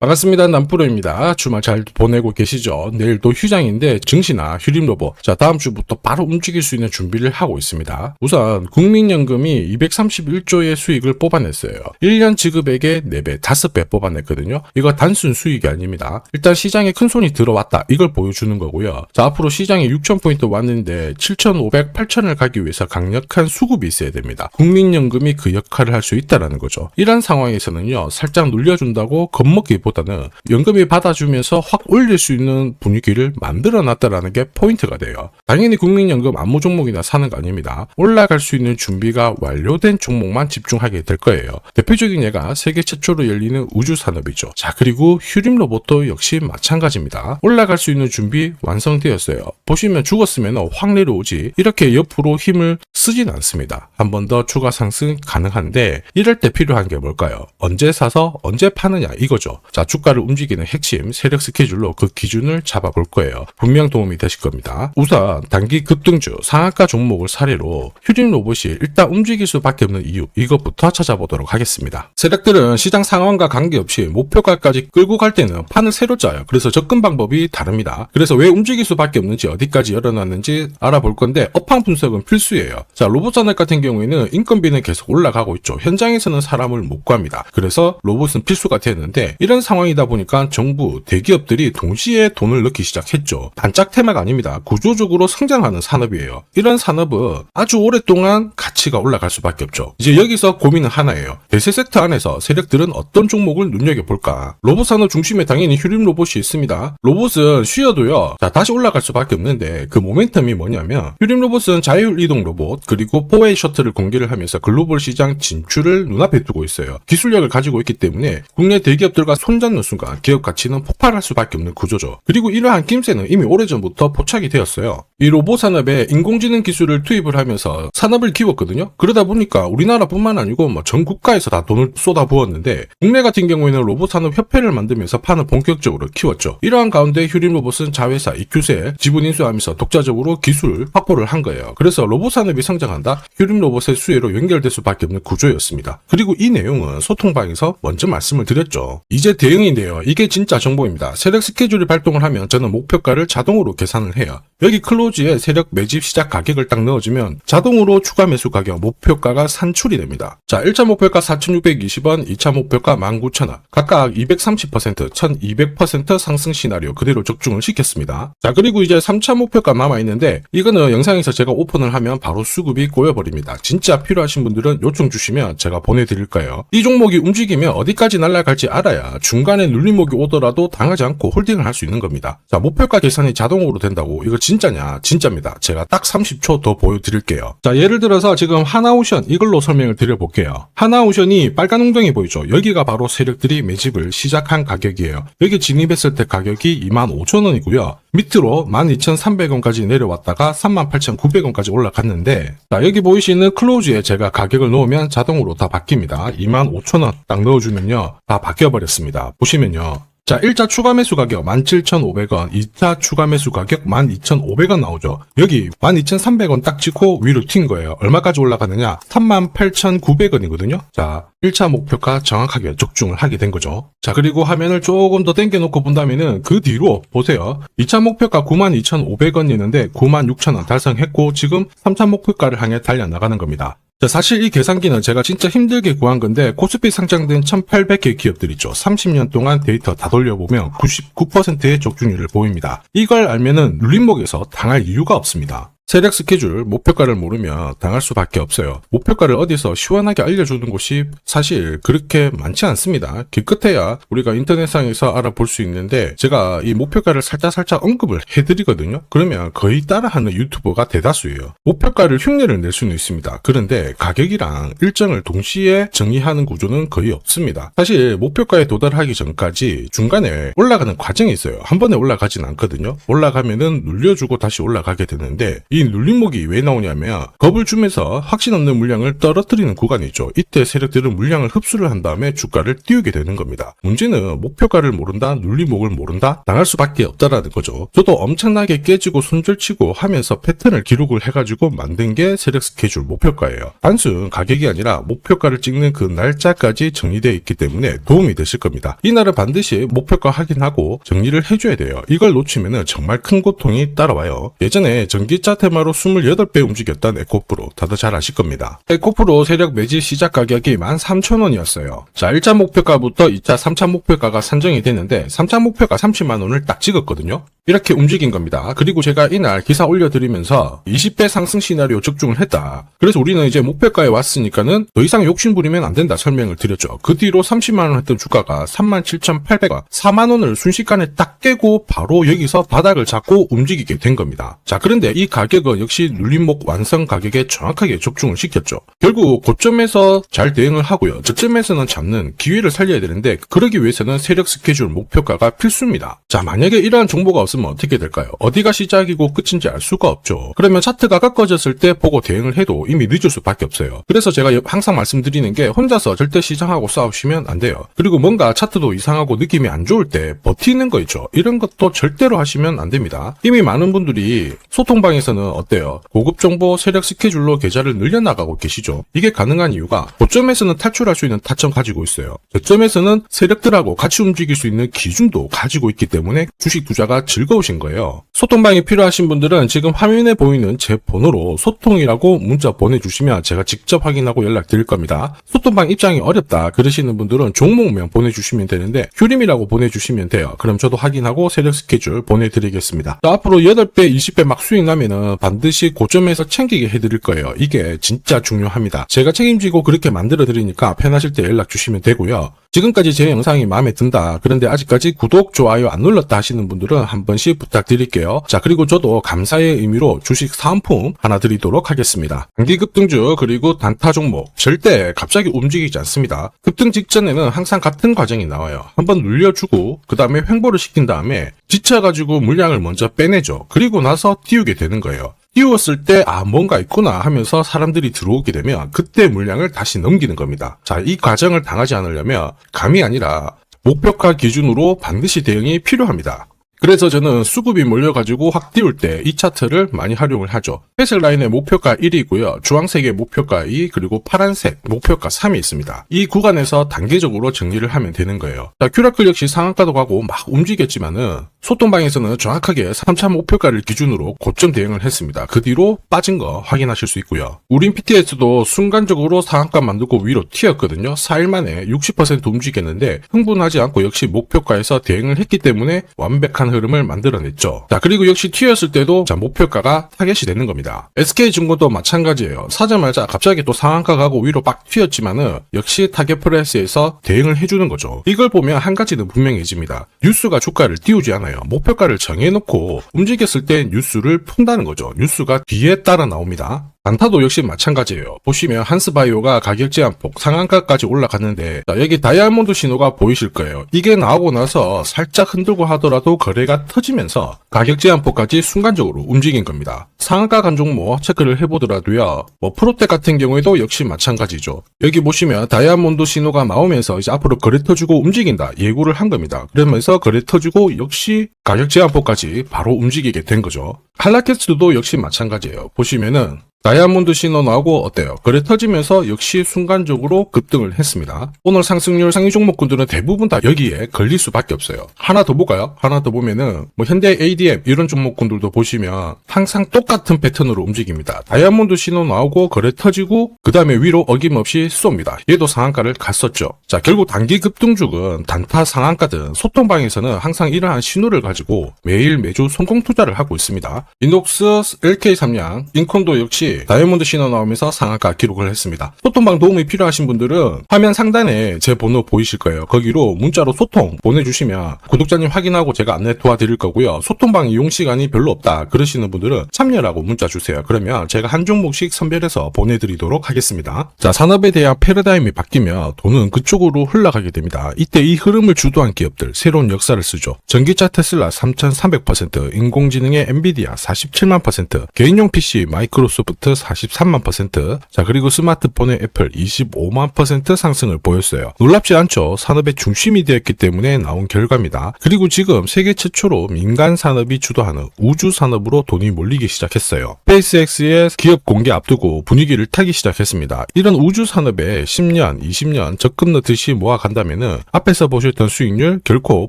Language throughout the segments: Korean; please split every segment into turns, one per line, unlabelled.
반갑습니다. 남프로입니다. 주말 잘 보내고 계시죠? 내일도 휴장인데 증시나 휴림로봇 다음 주부터 바로 움직일 수 있는 준비를 하고 있습니다. 우선 국민연금이 231조의 수익을 뽑아냈어요. 1년 지급액의 4배, 5배 뽑아냈거든요. 이거 단순 수익이 아닙니다. 일단 시장에 큰 손이 들어왔다. 이걸 보여주는 거고요. 앞으로 시장에 6,000포인트 왔는데 7,500, 8,000을 가기 위해서 강력한 수급이 있어야 됩니다. 국민연금이 그 역할을 할 수 있다는 거죠. 이런 상황에서는요, 살짝 눌려준다고 겁먹기보다는 연금이 받아주면서 확 올릴 수 있는 분위기를 만들어놨다라는 게 포인트가 돼요. 당연히 국민연금 아무 종목이나 사는 거 아닙니다. 올라갈 수 있는 준비가 완료된 종목만 집중하게 될 거예요. 대표적인 예가 세계 최초로 열리는 우주산업이죠. 자, 그리고 휴림로봇도 역시 마찬가지입니다. 올라갈 수 있는 준비 완성되었어요. 보시면 죽었으면 확 내려오지 이렇게 옆으로 힘을 쓰진 않습니다. 한 번 더 추가 상승 가능한데 이럴 때 필요한 게 뭘까요? 언제 사서 언제 파느냐 이거죠. 자, 주가를 움직이는 핵심 세력 스케줄로 그 기준을 잡아볼 거예요. 분명 도움이 되실 겁니다. 우선 단기 급등주 상한가 종목을 사례로 휴림로봇이 일단 움직일 수밖에 없는 이유, 이것부터 찾아보도록 하겠습니다. 세력들은 시장 상황과 관계없이 목표가까지 끌고 갈 때는 판을 새로 짜요. 그래서 접근 방법이 다릅니다. 그래서 왜 움직일 수밖에 없는지, 어디까지 열어놨는지 알아볼 건데 업황 분석은 필수예요. 자, 로봇산업 같은 경우에는 인건비는 계속 올라가고 있죠. 현장에서는 사람을 못 구합니다. 그래서 로봇은 필수가 되는데 이런 상황이다 보니까 정부, 대기업들이 동시에 돈을 넣기 시작했죠. 반짝 테마가 아닙니다. 구조적으로 성장하는 산업이에요. 이런 산업은 아주 오랫동안 가치가 올라갈 수밖에 없죠. 이제 여기서 고민은 하나예요. 대세 섹터 안에서 세력들은 어떤 종목을 눈여겨볼까? 로봇 산업 중심에 당연히 휴림 로봇이 있습니다. 로봇은 쉬어도요, 자, 다시 올라갈 수밖에 없는데 그 모멘텀이 뭐냐면 휴림 로봇은 자율이동 로봇 그리고 포웨이 셔틀을 공개를 하면서 글로벌 시장 진출을 눈앞에 두고 있어요. 기술력을 가지고 있기 때문에 국내 대기업들과 손잡는 순간 기업 가치는 폭발할 수밖에 없는 구조죠. 그리고 이러한 낌새는 이미 오래전부터 포착이 되었어요. 이 로봇 산업에 인공지능 기술을 투입을 하면서 산업을 키웠거든요. 그러다 보니까 우리나라뿐만 아니고 전 국가에서 다 돈을 쏟아부었는데 국내 같은 경우에는 로봇 산업 협회를 만들면서 판을 본격적으로 키웠죠. 이러한 가운데 휴림 로봇은 자회사 EQ세 지분 인수하면서 독자적으로 기술 확보를 한 거예요. 그래서 로봇 산업이 성장한다, 휴림 로봇의 수혜로 연결될 수밖에 없는 구조였습니다. 그리고 이 내용은 소통방에서 먼저 말씀을 드렸죠. 이제 대응인데요. 이게 진짜 정보입니다. 세력 스케줄이 발동을 하면 저는 목표가를 자동으로 계산을 해요. 여기 클로즈에 세력 매집 시작 가격을 딱 넣어주면 자동으로 추가 매수 가격 목표가가 산출이 됩니다. 자, 1차 목표가 4,620원, 2차 목표가 19,000원. 각각 230%, 1,200% 상승 시나리오 그대로 적중을 시켰습니다. 자, 그리고 이제 3차 목표가 남아있는데 이거는 영상에서 제가 오픈을 하면 바로 수급이 꼬여버립니다. 진짜 필요하신 분들은 요청 주시면 제가 보내드릴 거예요. 이 종목이 움직이면 어디까지 날아갈지 알아야 중간에 눌림목이 오더라도 당하지 않고 홀딩을 할 수 있는 겁니다. 자, 목표가 계산이 자동으로 된다고 이거 진짜냐? 진짜입니다. 제가 딱 30초 더 보여드릴게요. 자, 예를 들어서 지금 하나오션 이걸로 설명을 드려볼게요. 하나오션이 빨간 웅덩이 보이죠? 여기가 바로 세력들이 매집을 시작한 가격이에요. 여기 진입했을 때 가격이 25,000원이고요. 밑으로 12,300원까지 내려왔다가 38,900원까지 올라갔는데, 자, 여기 보이시는 클로즈에 제가 가격을 넣으면 자동으로 다 바뀝니다. 25,000원 딱 넣어주면요, 다 바뀌어버렸습니다. 보시면요. 자, 1차 추가 매수 가격 17,500원, 2차 추가 매수 가격 12,500원 나오죠. 여기 12,300원 딱 찍고 위로 튄 거예요. 얼마까지 올라가느냐? 38,900원이거든요. 자, 1차 목표가 정확하게 적중을 하게 된 거죠. 자, 그리고 화면을 조금 더 당겨놓고 본다면은 그 뒤로 보세요. 2차 목표가 92,500원이었는데 96,000원 달성했고 지금 3차 목표가를 향해 달려나가는 겁니다. 자, 사실 이 계산기는 제가 진짜 힘들게 구한 건데 코스피 상장된 1800개 기업들 있죠. 30년 동안 데이터 다 돌려보면 99%의 적중률을 보입니다. 이걸 알면은 눌림목에서 당할 이유가 없습니다. 세력 스케줄, 목표가를 모르면 당할 수밖에 없어요. 목표가를 어디서 시원하게 알려주는 곳이 사실 그렇게 많지 않습니다. 기껏해야 우리가 인터넷상에서 알아볼 수 있는데 제가 이 목표가를 살짝 언급을 해드리거든요. 그러면 거의 따라하는 유튜버가 대다수예요. 목표가를 흉내를 낼 수는 있습니다. 그런데 가격이랑 일정을 동시에 정의하는 구조는 거의 없습니다. 사실 목표가에 도달하기 전까지 중간에 올라가는 과정이 있어요. 한 번에 올라가진 않거든요. 올라가면은 눌려주고 다시 올라가게 되는데 이 이 눌림목이 왜 나오냐면 겁을 주면서 확신 없는 물량을 떨어뜨리는 구간이죠. 이때 세력들은 물량을 흡수를 한 다음에 주가를 띄우게 되는 겁니다. 문제는 목표가를 모른다, 눌림목을 모른다, 당할 수밖에 없다라는 거죠. 저도 엄청나게 깨지고 손절치고 하면서 패턴을 기록을 해가지고 만든 게 세력 스케줄 목표가예요. 단순 가격이 아니라 목표가를 찍는 그 날짜까지 정리되어 있기 때문에 도움이 되실 겁니다. 이날은 반드시 목표가 확인하고 정리를 해줘야 돼요. 이걸 놓치면 정말 큰 고통이 따라와요. 예전에 전기차 테마로 28배 움직였던 에코프로 다들 잘 아실 겁니다. 에코프로 세력 매집 시작 가격이 13,000원이었어요. 자, 1차 목표가부터 2차, 3차 목표가가 산정이 됐는데 3차 목표가 30만원을 딱 찍었거든요. 이렇게 움직인 겁니다. 그리고 제가 이날 기사 올려드리면서 20배 상승 시나리오 적중을 했다. 그래서 우리는 이제 목표가에 왔으니까는 더 이상 욕심부리면 안 된다 설명을 드렸죠. 그 뒤로 30만원 했던 주가가 37,800원, 4만원을 순식간에 딱 깨고 바로 여기서 바닥을 잡고 움직이게 된 겁니다. 자, 그런데 이 가격은 역시 눌림목 완성 가격에 정확하게 적중을 시켰죠. 결국 고점에서 잘 대응을 하고요. 저점에서는 잡는 기회를 살려야 되는데 그러기 위해서는 세력 스케줄 목표가가 필수입니다. 자, 만약에 이러한 정보가 없으면 어떻게 될까요? 어디가 시작이고 끝인지 알 수가 없죠. 그러면 차트가 꺾어졌을 때 보고 대응을 해도 이미 늦을 수밖에 없어요. 그래서 제가 항상 말씀드리는 게 혼자서 절대 시장하고 싸우시면 안 돼요. 그리고 뭔가 차트도 이상하고 느낌이 안 좋을 때 버티는 거 있죠. 이런 것도 절대로 하시면 안 됩니다. 이미 많은 분들이 소통방에서는 어때요? 고급 정보 세력 스케줄로 계좌를 늘려나가고 계시죠. 이게 가능한 이유가 고점에서는 탈출할 수 있는 타점 가지고 있어요. 저점에서는 세력들하고 같이 움직일 수 있는 기준도 가지고 있기 때문에 주식 투자가 즐거우신 거예요. 소통방이 필요하신 분들은 지금 화면에 보이는 제 번호로 소통이라고 문자 보내주시면 제가 직접 확인하고 연락드릴 겁니다. 소통방 입장이 어렵다 그러시는 분들은 종목명 보내주시면 되는데 휴림이라고 보내주시면 돼요. 그럼 저도 확인하고 세력 스케줄 보내드리겠습니다. 자, 앞으로 8배, 20배 막 수익 나면은 반드시 고점에서 챙기게 해드릴 거예요. 이게 진짜 중요합니다. 제가 책임지고 그렇게 만들어 드리니까 편하실 때 연락 주시면 되고요. 지금까지 제 영상이 마음에 든다. 그런데 아직까지 구독, 좋아요 안 눌렀다 하시는 분들은 한 번씩 부탁드릴게요. 자, 그리고 저도 감사의 의미로 주식 사은품 하나 드리도록 하겠습니다. 단기 급등주 그리고 단타 종목 절대 갑자기 움직이지 않습니다. 급등 직전에는 항상 같은 과정이 나와요. 한번 눌려주고 그 다음에 횡보를 시킨 다음에 지쳐가지고 물량을 먼저 빼내죠. 그리고 나서 띄우게 되는 거예요. 띄웠을 때 뭔가 있구나 하면서 사람들이 들어오게 되면 그때 물량을 다시 넘기는 겁니다. 자, 이 과정을 당하지 않으려면 감이 아니라 목표가 기준으로 반드시 대응이 필요합니다. 그래서 저는 수급이 몰려가지고 확 띄울 때 이 차트를 많이 활용을 하죠. 회색 라인의 목표가 1이고요. 주황색의 목표가 2 그리고 파란색 목표가 3이 있습니다. 이 구간에서 단계적으로 정리를 하면 되는 거예요. 자, 큐라클 역시 상한가도 가고 막 움직였지만은 소통방에서는 정확하게 3차 목표가를 기준으로 고점 대응을 했습니다. 그 뒤로 빠진 거 확인하실 수 있고요. 우린 PTS도 순간적으로 상한가 만들고 위로 튀었거든요. 4일 만에 60% 움직였는데 흥분하지 않고 역시 목표가에서 대응을 했기 때문에 완벽한 흐름을 만들어냈죠. 자, 그리고 역시 튀었을 때도 자, 목표가가 타겟이 되는 겁니다. SK증권도 마찬가지예요. 사자마자 갑자기 또 상한가 가고 위로 빡 튀었지만은 역시 타겟 프라이스에서 대응을 해주는 거죠. 이걸 보면 한 가지는 분명해집니다. 뉴스가 주가를 띄우지 않아요. 목표가를 정해놓고 움직였을 때 뉴스를 푼다는 거죠. 뉴스가 뒤에 따라 나옵니다. 단타도 역시 마찬가지예요. 보시면 한스바이오가 가격 제한폭 상한가까지 올라갔는데 자, 여기 다이아몬드 신호가 보이실 거예요. 이게 나오고 나서 살짝 흔들고 하더라도 거래가 터지면서 가격 제한폭까지 순간적으로 움직인 겁니다. 상한가 간 종목 체크를 해보더라도요. 프로텍 같은 경우에도 역시 마찬가지죠. 여기 보시면 다이아몬드 신호가 나오면서 이제 앞으로 거래 터지고 움직인다 예고를 한 겁니다. 그러면서 거래 터지고 역시 가격 제한폭까지 바로 움직이게 된 거죠. 한라캐스트도 역시 마찬가지예요. 보시면은 다이아몬드 신호 나오고 어때요? 거래 터지면서 역시 순간적으로 급등을 했습니다. 오늘 상승률 상위 종목군들은 대부분 다 여기에 걸릴 수밖에 없어요. 하나 더 볼까요? 하나 더 보면은 현대 ADM 이런 종목군들도 보시면 항상 똑같은 패턴으로 움직입니다. 다이아몬드 신호 나오고 거래 터지고 그 다음에 위로 어김없이 쏩니다. 얘도 상한가를 갔었죠. 자, 결국 단기 급등주는 단타 상한가든 소통방에서는 항상 이러한 신호를 가지고 매일 매주 성공 투자를 하고 있습니다. 인독스, LK삼양, 인콘도 역시 다시 다이아몬드 신호 나오면서 상한가 기록을 했습니다. 소통방 도움이 필요하신 분들은 화면 상단에 제 번호 보이실 거예요. 거기로 문자로 소통 보내주시면 구독자님 확인하고 제가 안내 도와드릴 거고요. 소통방 이용 시간이 별로 없다 그러시는 분들은 참여라고 문자 주세요. 그러면 제가 한 종목씩 선별해서 보내드리도록 하겠습니다. 자, 산업에 대한 패러다임이 바뀌면 돈은 그쪽으로 흘러가게 됩니다. 이때 이 흐름을 주도한 기업들 새로운 역사를 쓰죠. 전기차 테슬라 3,300%, 인공지능의 엔비디아 47만%, 개인용 PC 마이크로소프트 43만%, 자 그리고 스마트폰의 애플 25만% 상승을 보였어요. 놀랍지 않죠? 산업의 중심이 되었기 때문에 나온 결과입니다. 그리고 지금 세계 최초로 민간 산업이 주도하는 우주 산업으로 돈이 몰리기 시작했어요. 스페이스X의 기업 공개 앞두고 분위기를 타기 시작했습니다. 이런 우주 산업에 10년, 20년 적금 넣듯이 모아간다면은 앞에서 보셨던 수익률 결코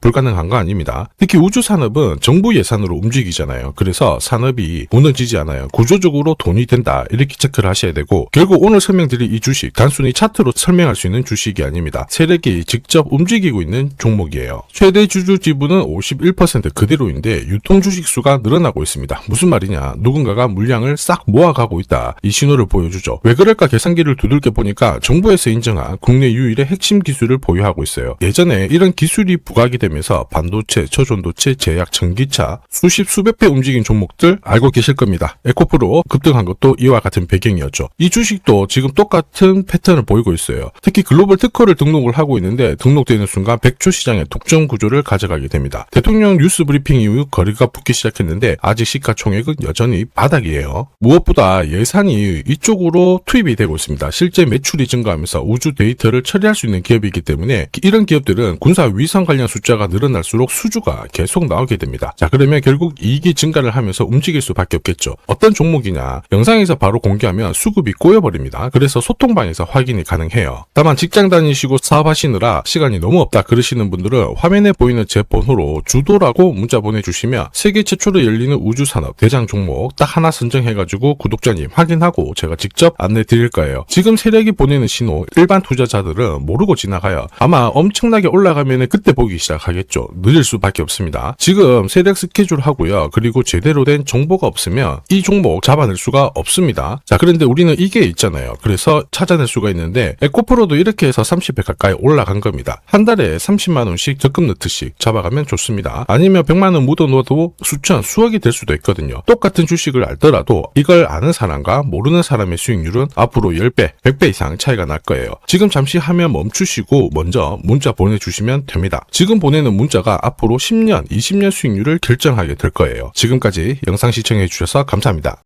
불가능한 거 아닙니다. 특히 우주 산업은 정부 예산으로 움직이잖아요. 그래서 산업이 무너지지 않아요. 구조적으로 돈이 된다 이렇게 체크를 하셔야 되고, 결국 오늘 설명드릴 이 주식 단순히 차트로 설명할 수 있는 주식이 아닙니다. 세력이 직접 움직이고 있는 종목이에요. 최대 주주 지분은 51% 그대로인데 유통 주식 수가 늘어나고 있습니다. 무슨 말이냐, 누군가가 물량을 싹 모아가고 있다 이 신호를 보여주죠. 왜 그럴까 계산기를 두들겨 보니까 정부에서 인정한 국내 유일의 핵심 기술을 보유하고 있어요. 예전에 이런 기술이 부각이 되면서 반도체, 저전도체, 제약, 전기차 수십 수백 배 움직인 종목들 알고 계실 겁니다. 에코프로 급등한 것도 이와 같은 배경이었죠. 이 주식도 지금 똑같은 패턴을 보이고 있어요. 특히 글로벌 특허를 등록을 하고 있는데 등록되는 순간 100조 시장의 독점 구조를 가져가게 됩니다. 대통령 뉴스 브리핑 이후 거리가 붙기 시작했는데 아직 시가총액은 여전히 바닥이에요. 무엇보다 예산이 이쪽으로 투입이 되고 있습니다. 실제 매출이 증가하면서 우주 데이터를 처리할 수 있는 기업이기 때문에 이런 기업들은 군사 위성 관련 숫자가 늘어날수록 수주가 계속 나오게 됩니다. 자, 그러면 결국 이익이 증가를 하면서 움직일 수밖에 없겠죠. 어떤 종목이냐, 영상에서 바로 공개하면 수급이 꼬여버립니다. 그래서 소통방에서 확인이 가능해요. 다만 직장 다니시고 사업하시느라 시간이 너무 없다 그러시는 분들은 화면에 보이는 제 번호로 주도라고 문자 보내주시면 세계 최초로 열리는 우주산업 대장 종목 딱 하나 선정해가지고 구독자님 확인하고 제가 직접 안내 드릴 거예요. 지금 세력이 보내는 신호 일반 투자자들은 모르고 지나가요. 아마 엄청나게 올라가면 그때 보기 시작하겠죠. 늦을 수밖에 없습니다. 지금 세력 스케줄 하고요. 그리고 제대로 된 정보가 없으면 이 종목 잡아낼 수가 없습니다. 자, 그런데 우리는 이게 있잖아요. 그래서 찾아낼 수가 있는데 에코프로도 이렇게 해서 30배 가까이 올라간 겁니다. 한 달에 30만원씩 적금 넣듯이 잡아가면 좋습니다. 아니면 100만원 묻어놓아도 수천, 수억이 될 수도 있거든요. 똑같은 주식을 알더라도 이걸 아는 사람과 모르는 사람의 수익률은 앞으로 10배, 100배 이상 차이가 날 거예요. 지금 잠시 화면 멈추시고 먼저 문자 보내주시면 됩니다. 지금 보내는 문자가 앞으로 10년, 20년 수익률을 결정하게 될 거예요. 지금까지 영상 시청해주셔서 감사합니다.